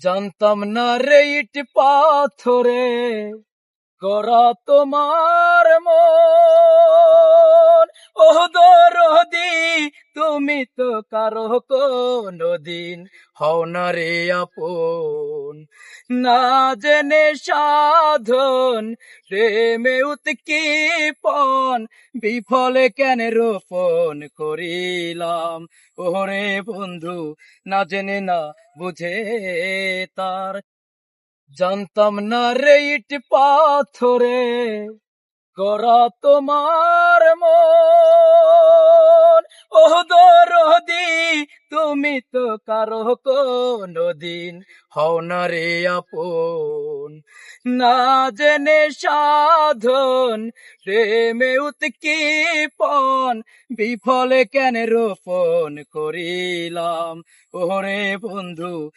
জানতাম না রে ইট পাথরে গড়া তোমার মন। ও দরদি তুমি তো কারো কোনদিন হও না রে আপন। না জেনে সাধন প্রেমে উৎক্ষেপণ বিফলে কেন রোপণ করিলাম। ওরে বন্ধু না জেনে না বুঝে তার জানতাম না রে ইট পাথরে গড়া তোমার মন। ও দরদি তুমি তো কারো কোনদিন হও না রে আপন। না জেনে সাধন প্রেমে উৎক্ষেপণ বিফলে কেন রোপণ করিলাম। ওরে বন্ধু